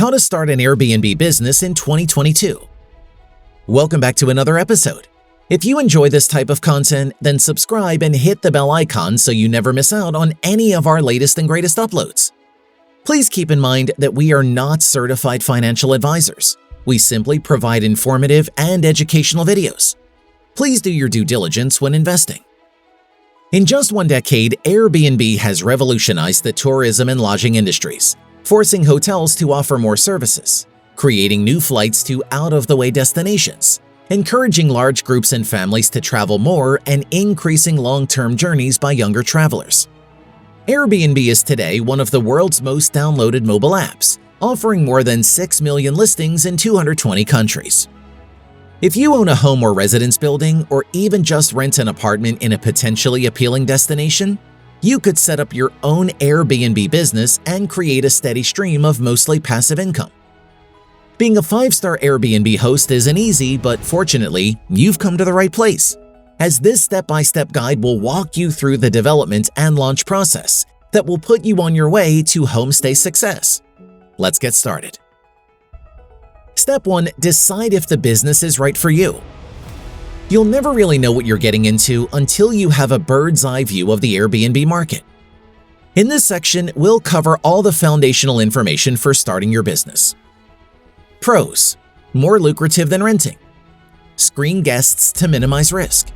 How to start an Airbnb business in 2022. Welcome back to another episode. If you enjoy this type of content, then subscribe and hit the bell icon so you never miss out on any of our latest and greatest uploads. Please keep in mind that we are not certified financial advisors. We simply provide informative and educational videos. Please do your due diligence when investing. In just one decade, Airbnb has revolutionized the tourism and lodging industries, forcing hotels to offer more services, creating new flights to out-of-the-way destinations, encouraging large groups and families to travel more, and increasing long-term journeys by younger travelers. Airbnb is today one of the world's most downloaded mobile apps, offering more than 6 million listings in 220 countries. If you own a home or residence building, or even just rent an apartment in a potentially appealing destination, you could set up your own Airbnb business and create a steady stream of mostly passive income. Being a 5-star Airbnb host isn't easy, but fortunately, you've come to the right place, as this step-by-step guide will walk you through the development and launch process that will put you on your way to homestay success. Let's get started. Step 1. Decide if the business is right for you. You'll never really know what you're getting into until you have a bird's-eye view of the Airbnb market. In this section, we'll cover all the foundational information for starting your business. Pros: more lucrative than renting. Screen guests to minimize risk.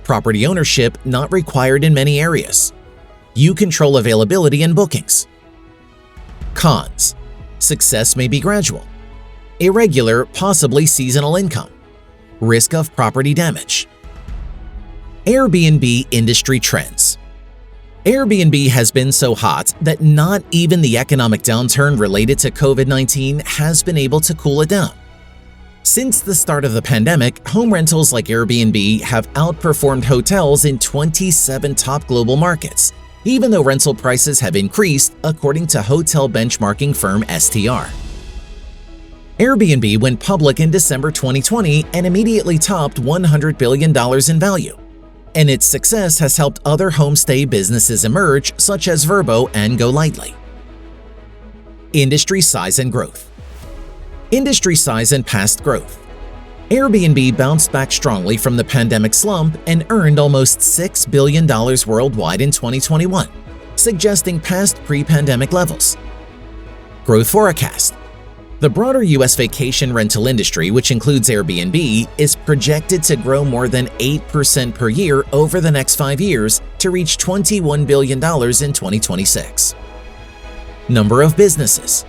Property ownership not required in many areas. You control availability and bookings. Cons: success may be gradual. Irregular, possibly seasonal income. Risk of property damage. Airbnb industry trends. Airbnb has been so hot that not even the economic downturn related to COVID-19 has been able to cool it down. Since the start of the pandemic, home rentals like Airbnb have outperformed hotels in 27 top global markets, even though rental prices have increased, according to hotel benchmarking firm STR. Airbnb went public in December 2020 and immediately topped $100 billion in value, and its success has helped other homestay businesses emerge, such as Vrbo and GoLightly. Industry size and growth. Industry size and past growth. Airbnb bounced back strongly from the pandemic slump and earned almost $6 billion worldwide in 2021, suggesting past pre-pandemic levels. Growth forecast. The broader U.S. vacation rental industry, which includes Airbnb, is projected to grow more than 8% per year over the next 5 years to reach $21 billion in 2026. Number of businesses.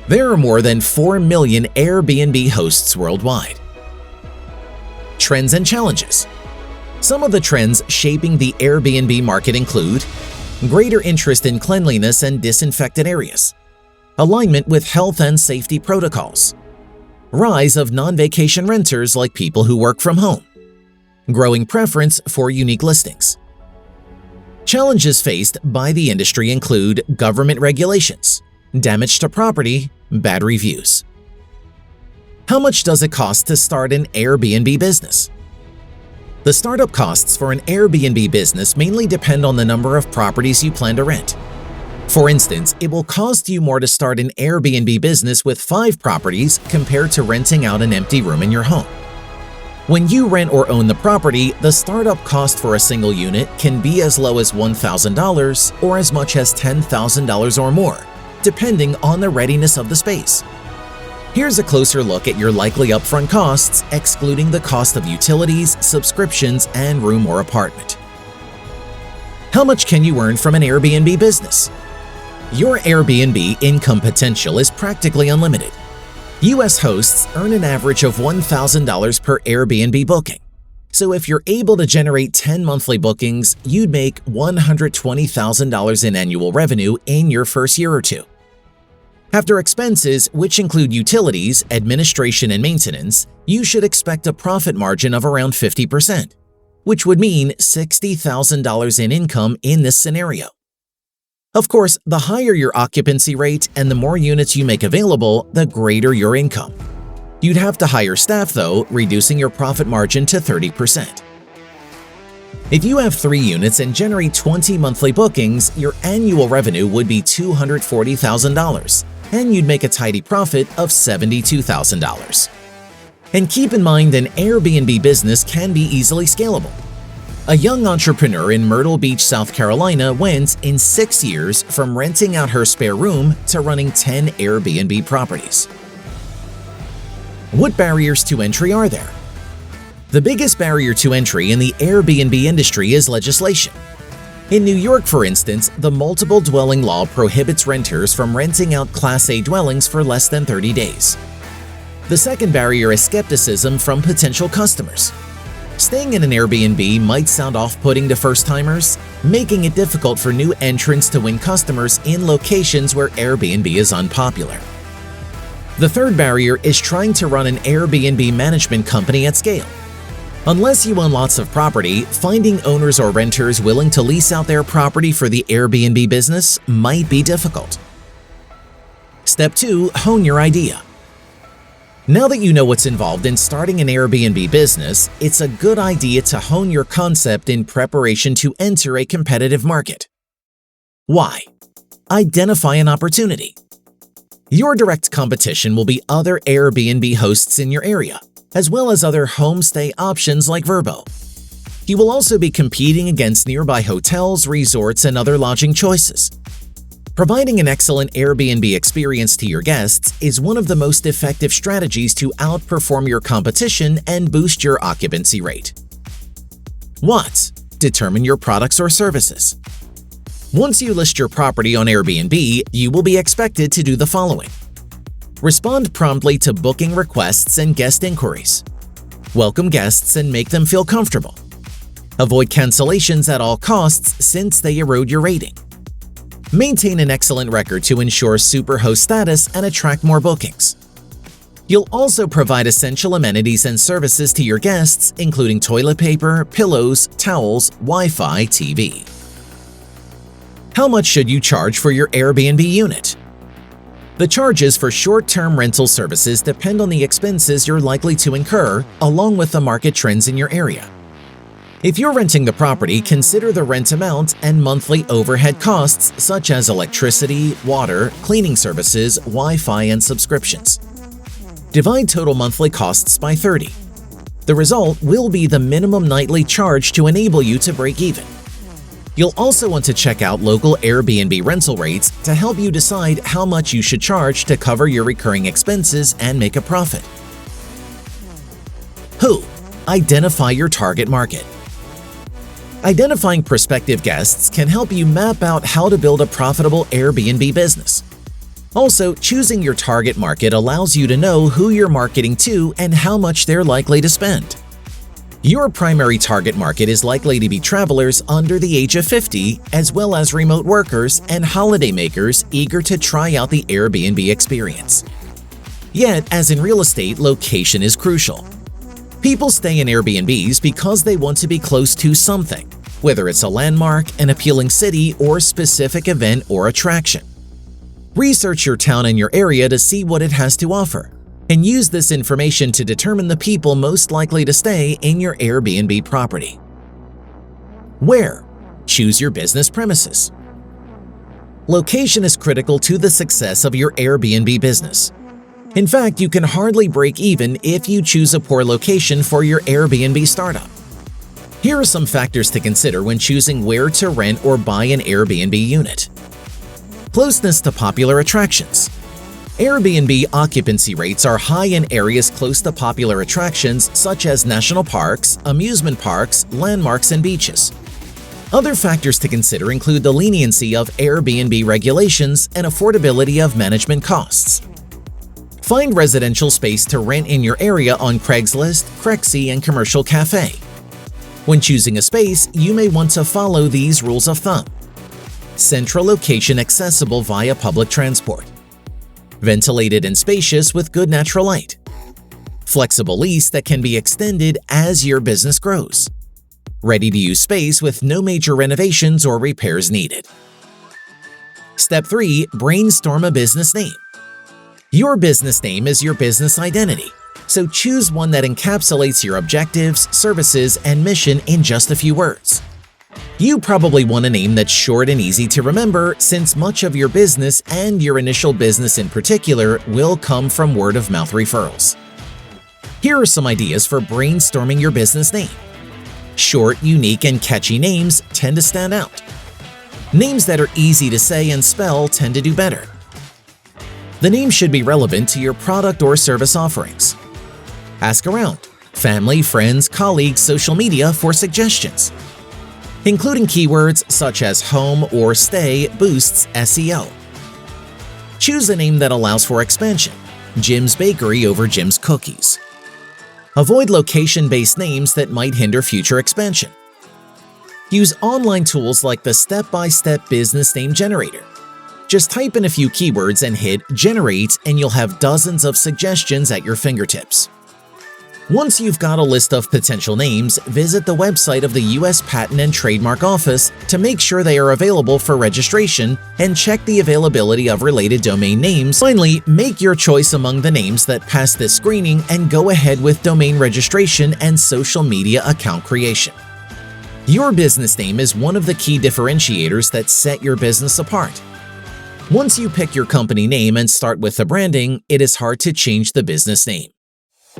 There are more than 4 million Airbnb hosts worldwide. Trends and challenges. Some of the trends shaping the Airbnb market include greater interest in cleanliness and disinfected areas, alignment with health and safety protocols, rise of non-vacation renters like people who work from home, growing preference for unique listings. Challenges faced by the industry include government regulations, damage to property, bad reviews. How much does it cost to start an Airbnb business? The startup costs for an Airbnb business mainly depend on the number of properties you plan to rent. For instance, it will cost you more to start an Airbnb business with 5 properties compared to renting out an empty room in your home. When you rent or own the property, the startup cost for a single unit can be as low as $1,000 or as much as $10,000 or more, depending on the readiness of the space. Here's a closer look at your likely upfront costs, excluding the cost of utilities, subscriptions, and room or apartment. How much can you earn from an Airbnb business? Your Airbnb income potential is practically unlimited. U.S. hosts earn an average of $1,000 per Airbnb booking. So if you're able to generate 10 monthly bookings, you'd make $120,000 in annual revenue in your first year or two. After expenses, which include utilities, administration, and maintenance, you should expect a profit margin of around 50%, which would mean $60,000 in income in this scenario. Of course, the higher your occupancy rate and the more units you make available, the greater your income. You'd have to hire staff though, reducing your profit margin to 30%. If you have 3 units and generate 20 monthly bookings, your annual revenue would be $240,000, and you'd make a tidy profit of $72,000. And keep in mind, an Airbnb business can be easily scalable. A young entrepreneur in Myrtle Beach, South Carolina went in 6 years from renting out her spare room to running 10 Airbnb properties. What barriers to entry are there? The biggest barrier to entry in the Airbnb industry is legislation. In New York, for instance, the multiple dwelling law prohibits renters from renting out Class A dwellings for less than 30 days. The second barrier is skepticism from potential customers. Staying in an Airbnb might sound off-putting to first-timers, making it difficult for new entrants to win customers in locations where Airbnb is unpopular. The third barrier is trying to run an Airbnb management company at scale. Unless you own lots of property, finding owners or renters willing to lease out their property for the Airbnb business might be difficult. Step 2. Hone your idea. Now that you know what's involved in starting an Airbnb business, it's a good idea to hone your concept in preparation to enter a competitive market. Why? Identify an opportunity. Your direct competition will be other Airbnb hosts in your area, as well as other homestay options like Vrbo. You will also be competing against nearby hotels, resorts, and other lodging choices. Providing an excellent Airbnb experience to your guests is one of the most effective strategies to outperform your competition and boost your occupancy rate. What? Determine your products or services. Once you list your property on Airbnb, you will be expected to do the following. Respond promptly to booking requests and guest inquiries. Welcome guests and make them feel comfortable. Avoid cancellations at all costs since they erode your rating. Maintain an excellent record to ensure superhost status and attract more bookings. You'll also provide essential amenities and services to your guests, including toilet paper, pillows, towels, Wi-Fi, TV. How much should you charge for your Airbnb unit? The charges for short-term rental services depend on the expenses you're likely to incur, along with the market trends in your area. If you're renting the property, consider the rent amount and monthly overhead costs such as electricity, water, cleaning services, Wi-Fi, and subscriptions. Divide total monthly costs by 30. The result will be the minimum nightly charge to enable you to break even. You'll also want to check out local Airbnb rental rates to help you decide how much you should charge to cover your recurring expenses and make a profit. Who? Identify your target market. Identifying prospective guests can help you map out how to build a profitable Airbnb business. Also, choosing your target market allows you to know who you're marketing to and how much they're likely to spend. Your primary target market is likely to be travelers under the age of 50, as well as remote workers and holidaymakers eager to try out the Airbnb experience. Yet, as in real estate, location is crucial. People stay in Airbnbs because they want to be close to something, whether it's a landmark, an appealing city, or specific event or attraction. Research your town and your area to see what it has to offer, and use this information to determine the people most likely to stay in your Airbnb property. Where? Choose your business premises. Location is critical to the success of your Airbnb business. In fact, you can hardly break even if you choose a poor location for your Airbnb startup. Here are some factors to consider when choosing where to rent or buy an Airbnb unit. Closeness to popular attractions. Airbnb occupancy rates are high in areas close to popular attractions such as national parks, amusement parks, landmarks, and beaches. Other factors to consider include the leniency of Airbnb regulations and affordability of management costs. Find residential space to rent in your area on Craigslist, Crexi, and Commercial Cafe. When choosing a space, you may want to follow these rules of thumb. Central location accessible via public transport. Ventilated and spacious with good natural light. Flexible lease that can be extended as your business grows. Ready-to-use space with no major renovations or repairs needed. Step 3. Brainstorm a business name. Your business name is your business identity, so choose one that encapsulates your objectives, services, and mission in just a few words. You probably want a name that's short and easy to remember, since much of your business, and your initial business in particular, will come from word-of-mouth referrals. Here are some ideas for brainstorming your business name. Short, unique, and catchy names tend to stand out. Names that are easy to say and spell tend to do better. The name should be relevant to your product or service offerings. Ask around family, friends, colleagues, social media for suggestions. Including keywords such as home or stay boosts SEO. Choose a name that allows for expansion. Jim's Bakery over Jim's Cookies. Avoid location-based names that might hinder future expansion. Use online tools like the step-by-step business name generator. Just type in a few keywords and hit Generate, and you'll have dozens of suggestions at your fingertips. Once you've got a list of potential names, visit the website of the U.S. Patent and Trademark Office to make sure they are available for registration, and check the availability of related domain names. Finally, make your choice among the names that pass this screening and go ahead with domain registration and social media account creation. Your business name is one of the key differentiators that set your business apart. Once you pick your company name and start with the branding, it is hard to change the business name.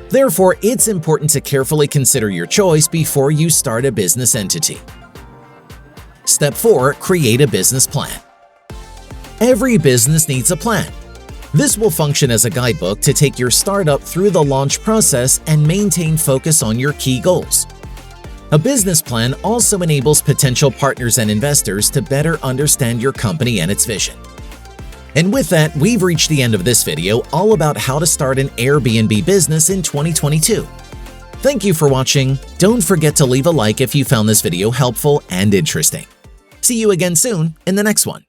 Therefore, it's important to carefully consider your choice before you start a business entity. Step 4. Create a business plan. Every business needs a plan. This will function as a guidebook to take your startup through the launch process and maintain focus on your key goals. A business plan also enables potential partners and investors to better understand your company and its vision. And with that, we've reached the end of this video all about how to start an Airbnb business in 2022. Thank you for watching. Don't forget to leave a like if you found this video helpful and interesting. See you again soon in the next one.